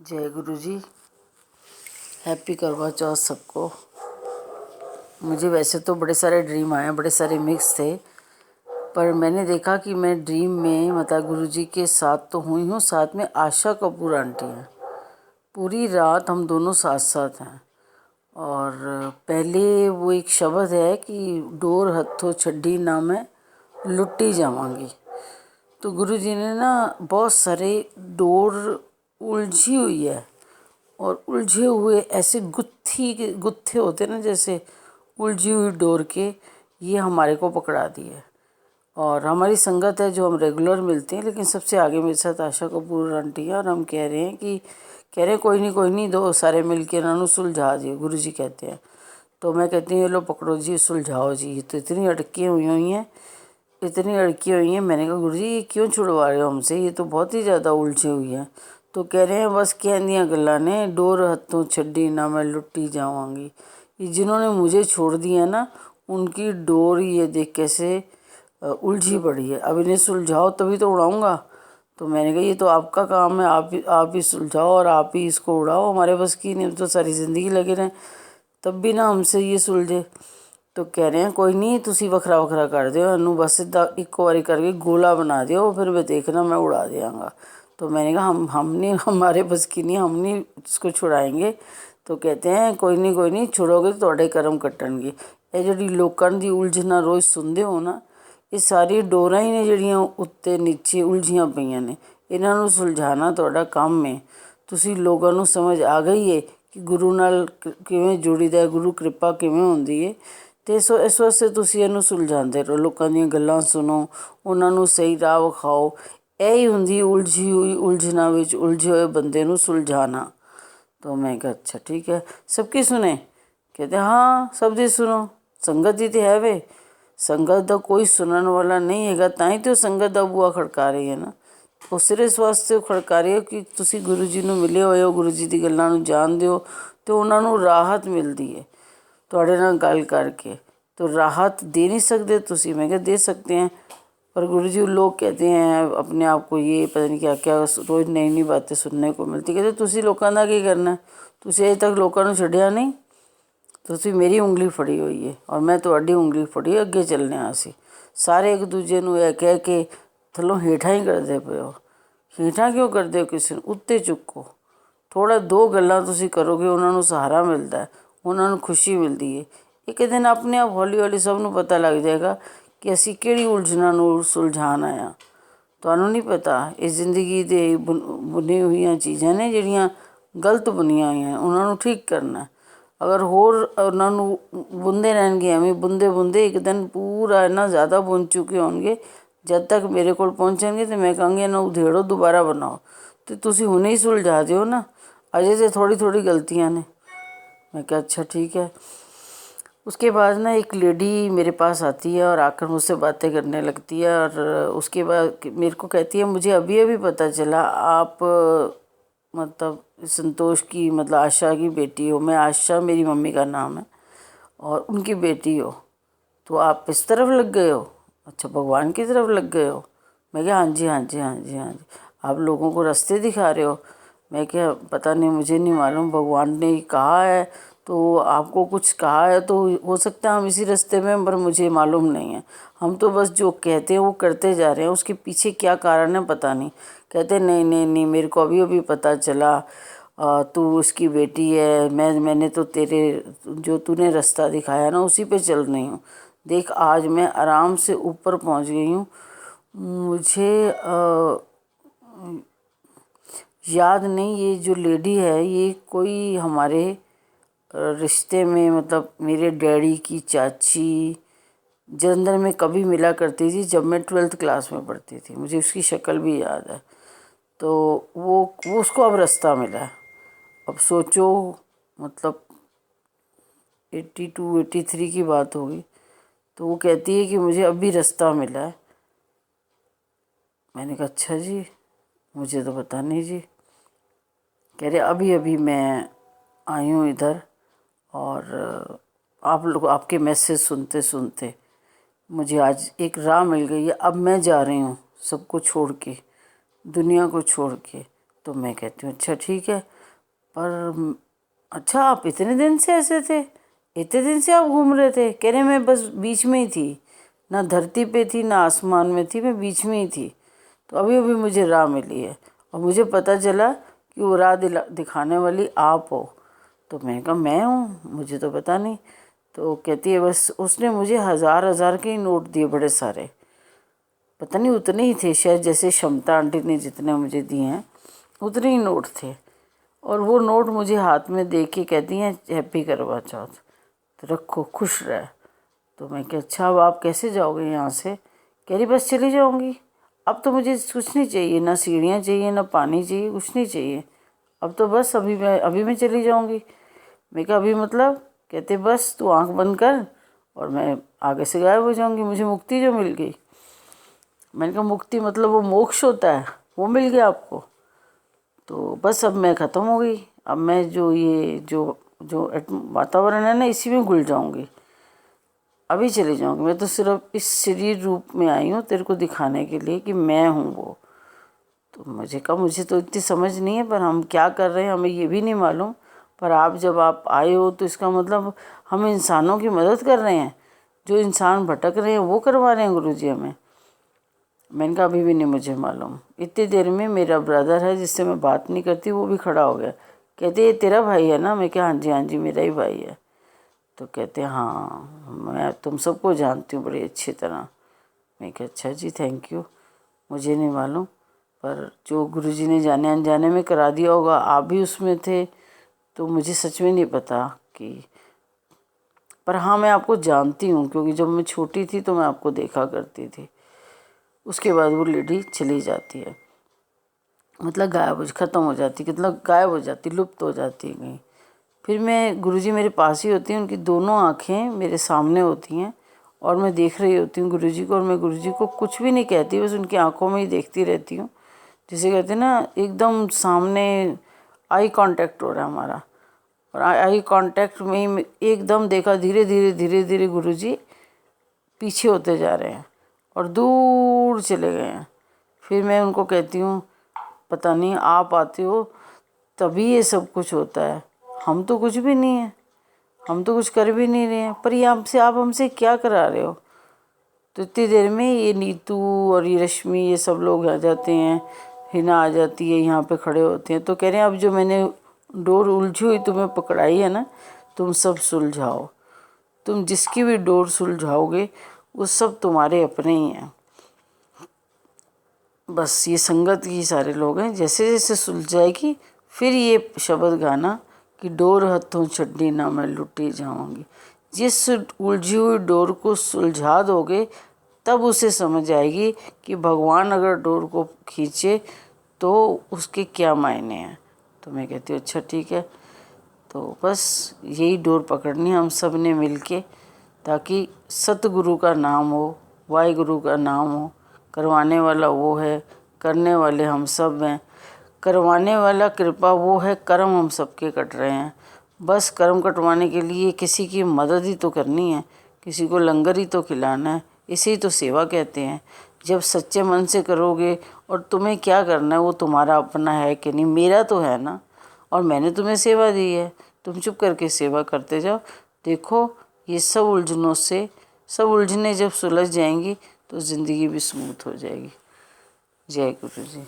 जय गुरु जी। हैप्पी करवा चौथ सबको। मुझे वैसे तो बड़े सारे ड्रीम आए, बड़े सारे मिक्स थे, पर मैंने देखा कि मैं ड्रीम में मतलब गुरु जी के साथ तो हुई हूँ, साथ में आशा कपूर आंटी हैं। पूरी रात हम दोनों साथ साथ हैं। और पहले वो एक शब्द है कि डोर हथों छड्डी ना मैं लुट्टी जावांगी। तो गुरु जी ने ना बहुत सारे डोर उलझी हुई है और उलझे हुए ऐसे गुत्थे होते ना, जैसे उलझी हुई डोर के, ये हमारे को पकड़ा दिए। और हमारी संगत है जो हम रेगुलर मिलते हैं, लेकिन सबसे आगे मेरे साथ आशा कपूर आंटी है। और हम कह रहे हैं कोई नहीं दो सारे मिल के इन्होंने सुलझा दिए, गुरु जी कहते हैं। तो मैं कहती हूँ ये लो पकड़ो जी, सुलझाओ जी, ये तो इतनी अटकी हुई हैं, इतनी अड़की हुई हैं। मैंने कहा गुरु जी ये क्यों छुड़वा रहे हो हमसे, ये तो बहुत ही ज़्यादा उलझी हुई है। तो कह रहे हैं बस कहदियाँ गल्लां ने, डोर हथों छड्डी ना मैं लुट्टी जावांगी। ये जिन्होंने मुझे छोड़ दिया ना, उनकी डोर ये देख कैसे उलझी पड़ी है। अब इन्हें सुलझाओ तभी तो उड़ाऊँगा। तो मैंने कहा ये तो आपका काम है, आप ही सुलझाओ और आप ही इसको उड़ाओ, हमारे बस की नहीं। तो सारी ज़िंदगी लगे रहें तब भी ना हमसे ये सुलझे। तो कह रहे हैं कोई नहीं, तुसी वखरा वखरा कर दियो इनू, बस सीधा एक बारी करके गोला बना दियो, फिर मैं देखना मैं उड़ा दियांगा। तो मैंने कहा हम नहीं, हमारे बस की नहीं, हम नहीं इसको छुड़ाएंगे। तो कहते हैं कोई नहीं छुड़ोगे तो ਤੁਹਾਡੇ ਕਰਮ ਕੱਟਣਗੇ। ਇਹ ਜਿਹੜੀ ਲੋਕਾਂ ਦੀ ਉਲਝਣਾ ਰੋਜ਼ ਸੁਣਦੇ ਹੋ ਨਾ, ਇਹ ਸਾਰੀ ਡੋਰਾਂ ਹੀ ਨੇ ਜਿਹੜੀਆਂ ਉੱਤੇ ਨੀਚੇ ਉਲਝੀਆਂ ਪਈਆਂ ਨੇ। ਇਹਨਾਂ ਨੂੰ ਸੁਲਝਾਉਣਾ ਤੁਹਾਡਾ ਕੰਮ ਹੈ। ਤੁਸੀਂ ਲੋਕਾਂ ਨੂੰ ਸਮਝ ਆ ਗਈ ਹੈ ਕਿ ਗੁਰੂ ਨਾਲ ਕਿਵੇਂ ਜੁੜੀਦਾ, ਗੁਰੂ ਕਿਰਪਾ ਕਿਵੇਂ ਹੁੰਦੀ ਹੈ। ਅਤੇ ਇਸ ਵਾਸਤੇ ਤੁਸੀਂ ਇਹਨੂੰ ਸੁਲਝਾਉਂਦੇ ਰਹੋ, ਲੋਕਾਂ ਦੀਆਂ ਗੱਲਾਂ ਸੁਣੋ, ਉਹਨਾਂ ਨੂੰ ਸਹੀ ਰਾਹ ਵਿਖਾਓ। ਇਹ ਹੀ ਹੁੰਦੀ ਉਲਝੀ ਹੋਈ ਉਲਝਣਾ ਵਿੱਚ ਉਲਝੇ ਹੋਏ ਬੰਦੇ ਨੂੰ ਸੁਲਝਾਉਣਾ। तो मैं कहा अच्छा ठीक है, सबकी सुने? कहते हाँ सब दी सुनो, संगत ही तो है वे, संगत का कोई सुनने वाला नहीं हैगा, ताई तो संगत का बूआ खड़का रही है ना। ਉਹ ਸਿਰਫ ਇਸ ਵਾਸਤੇ ਖੜਕਾ ਰਹੇ ਹੋ ਕਿ ਤੁਸੀਂ ਗੁਰੂ ਜੀ ਨੂੰ ਮਿਲੇ ਹੋਏ ਹੋ, ਗੁਰੂ ਜੀ ਦੀ ਗੱਲਾਂ ਨੂੰ ਜਾਣਦੇ ਹੋ ਅਤੇ ਉਹਨਾਂ ਨੂੰ ਰਾਹਤ ਮਿਲਦੀ ਹੈ ਤੁਹਾਡੇ ਨਾਲ ਗੱਲ ਕਰਕੇ। तो राहत दे नहीं सकते तुसी? मैं क्या दे सकते हैं, पर गुरु जी लोग कहते हैं अपने आप को ये पता नहीं क्या क्या रोज़ नई नई बातें सुनने को मिलती। कहते तुसी लोगों का की करना, तुसी अजे तक लोगों को छड्डिया नहीं, तुसी मेरी उंगली फड़ी हुई है और मैं तुहाडी उंगली फड़ी, अगे चलने असी सारे एक दूजे नूं यह कह के थल्लों हेठां ही करते पे हो। हेठां क्यों करते हो किसी नूं? उत्ते चुको। थोड़ा दो गल्लां तुसी करोगे, उन्होंने सहारा मिलता है, उन्होंने खुशी मिलती है। एक दिन अपने आप हौली हौली सब नूं पता लग जाएगा कि असी किहड़ी उलझना नूं सुलझाण आए। तुहानूं नहीं पता इस जिंदगी दे बुनी हुई चीज़ां ने ਜਿਹੜੀਆਂ गलत बुनिया हुई हैं, उन्होंने ठीक करना। अगर होर उन्होंने बुनते रहणगे एवें बुनते बुनते एक दिन पूरा इन्ना ज़्यादा बुन चुके होणगे, जब तक मेरे को पहुँचणगे तो मैं कहांगी इन्हूं उधेड़ो दोबारा बनाओ। तो तुसी हुणे ही सुलझा दिओ ना, अजे तो थोड़ी थोड़ी गलतियां ने। मैं कहा अच्छा ठीक है। उसके बाद ना एक लेडी मेरे पास आती है और आकर मुझसे बातें करने लगती है। और उसके बाद मेरे को कहती है मुझे अभी अभी पता चला आप मतलब संतोष की मतलब आशा की बेटी हो। मैं आशा मेरी मम्मी का नाम है और उनकी बेटी हो। तो आप इस तरफ लग गए हो? अच्छा भगवान की तरफ लग गए हो? मैं क्या हाँ जी हाँ जी हाँ जी हाँ जी। आप लोगों को रास्ते दिखा रहे हो? मैं क्या पता नहीं, मुझे नहीं मालूम, भगवान ने कहा है तो आपको कुछ कहा है तो हो सकता है हम इसी रास्ते में, पर मुझे मालूम नहीं है। हम तो बस जो कहते हैं वो करते जा रहे हैं, उसके पीछे क्या कारण है पता नहीं। कहते नहीं नहीं नहीं मेरे को अभी अभी पता चला, तू उसकी बेटी है। मैंने तो तेरे जो तूने रास्ता दिखाया ना उसी पे चल रही हूँ। देख आज मैं आराम से ऊपर पहुँच गई हूँ। मुझे याद नहीं ये जो लेडी है ये कोई हमारे रिश्ते में मतलब मेरे डैडी की चाची जलंधर में कभी मिला करती थी जब मैं 12th क्लास में पढ़ती थी। मुझे उसकी शक्ल भी याद है। तो वो उसको अब रास्ता मिला है। अब सोचो मतलब 82 83 की बात होगी। तो वो कहती है कि मुझे अभी रास्ता मिला है। मैंने कहा अच्छा जी, मुझे तो पता नहीं जी। कह रहे अभी अभी मैं आई हूँ इधर और आप लोग आपके मैसेज सुनते सुनते मुझे आज एक राह मिल गई है। अब मैं जा रही हूँ सबको छोड़ के, दुनिया को छोड़ के, तो मैं कहती हूँ अच्छा ठीक है, पर अच्छा आप इतने दिन से ऐसे थे, इतने दिन से आप घूम रहे थे? कह रहे मैं बस बीच में ही थी, ना धरती पे थी ना आसमान में थी, मैं बीच में ही थी। तो अभी अभी मुझे राह मिली है और मुझे पता चला कि वो राह दिखाने वाली आप हो। तो मैं कहा मैं हूँ, मुझे तो पता नहीं। तो कहती है बस उसने मुझे हज़ार हज़ार के ही नोट दिए, बड़े सारे, पता नहीं उतने ही थे शायद, जैसे क्षमता आंटी ने जितने मुझे दिए हैं उतने ही नोट थे। और वो नोट मुझे हाथ में दे के कहती हैं हैप्पी करवा चौथ, तो रखो खुश रह। तो मैं क्या अच्छा अब आप कैसे जाओगे यहाँ से? कह रही बस चली जाऊँगी, अब तो मुझे कुछ नहीं चाहिए, ना सीढ़ियाँ चाहिए ना पानी चाहिए, कुछ नहीं चाहिए, अब तो बस अभी मैं चली जाऊँगी। मैं कहा अभी मतलब? कहते बस तू आंख बंद कर और मैं आगे से गायब हो जाऊँगी, मुझे मुक्ति जो मिल गई। मैंने कहा मुक्ति मतलब वो मोक्ष होता है, वो मिल गया आपको? तो बस अब मैं ख़त्म हो गई, अब मैं जो वातावरण है ना इसी में घुल जाऊंगी, अभी चली जाऊंगी। मैं तो सिर्फ इस शरीर रूप में आई हूँ तेरे को दिखाने के लिए कि मैं हूँ वो। तो मुझे तो इतनी समझ नहीं है, पर हम क्या कर रहे हैं हमें ये भी नहीं मालूम। पर जब आप आए हो तो इसका मतलब हम इंसानों की मदद कर रहे हैं, जो इंसान भटक रहे हैं वो करवा रहे हैं गुरुजी हमें। मैंने कहा अभी भी नहीं मुझे मालूम। इतनी देर में मेरा ब्रदर है जिससे मैं बात नहीं करती, वो भी खड़ा हो गया। कहते ये तेरा भाई है ना? मैं क्या हाँ जी मेरा ही भाई है। तो कहते हाँ मैं तुम सबको जानती हूँ बड़ी अच्छी तरह। मैं क्या अच्छा जी थैंक यू, मुझे नहीं मालूम, पर जो गुरुजी ने जाने अनजाने में करा दिया होगा, आप भी उसमें थे, तो मुझे सच में नहीं पता कि, पर हाँ मैं आपको जानती हूँ क्योंकि जब मैं छोटी थी तो मैं आपको देखा करती थी। उसके बाद वो लेडी चली जाती है, मतलब ख़त्म हो जाती, मतलब गायब हो जाती, लुप्त हो जाती है कहीं। फिर मैं गुरुजी मेरे पास ही होती हैं, उनकी दोनों आँखें मेरे सामने होती हैं और मैं देख रही होती हूँ गुरुजी को, और मैं गुरुजी को कुछ भी नहीं कहती, बस उनकी आँखों में ही देखती रहती हूँ। जिसे कहते हैं ना एकदम सामने आई कांटेक्ट हो रहा है हमारा, और आई कांटेक्ट में ही एकदम देखा धीरे धीरे गुरुजी पीछे होते जा रहे हैं और दूर चले गए हैं। फिर मैं उनको कहती हूँ पता नहीं आप आते हो तभी ये सब कुछ होता है, हम तो कुछ भी नहीं है, हम तो कुछ कर भी नहीं रहे हैं, पर ये आप हमसे क्या करा रहे हो? तो इतनी देर में ये नीतू और ये रश्मि ये सब लोग आ जाते हैं, हिना आ जाती है, यहाँ पे खड़े होते हैं। तो कह रहे हैं अब जो मैंने डोर उलझी हुई तुम्हें पकड़ाई है ना, तुम सब सुलझाओ, तुम जिसकी भी डोर सुलझाओगे वो सब तुम्हारे अपने ही हैं। बस ये संगत ही सारे लोग हैं, जैसे जैसे सुलझ जाएगी फिर ये शब्द गाना कि डोर हथों छड्डी ना मैं लुटी जाऊंगी। जिस उलझी हुई डोर को सुलझा दोगे तब उसे समझ आएगी कि भगवान अगर डोर को खींचे तो उसके क्या मायने हैं। तो मैं कहती हूँ अच्छा ठीक है। तो बस यही डोर पकड़नी है हम सब ने मिल के, ताकि सतगुरु का नाम हो, वाहिगुरु का नाम हो। करवाने वाला वो है, करने वाले हम सब हैं। करवाने वाला कृपा वो है, कर्म हम सबके कट रहे हैं। बस कर्म कटवाने के लिए किसी की मदद ही तो करनी है, किसी को लंगर ही तो खिलाना है, इसे ही तो सेवा कहते हैं। जब सच्चे मन से करोगे, और तुम्हें क्या करना है वो तुम्हारा अपना है कि नहीं, मेरा तो है ना, और मैंने तुम्हें सेवा दी है, तुम चुप करके सेवा करते जाओ। देखो ये सब उलझनों से, सब उलझने जब सुलझ जाएंगी तो ज़िंदगी भी स्मूथ हो जाएगी। जय गुरु जी।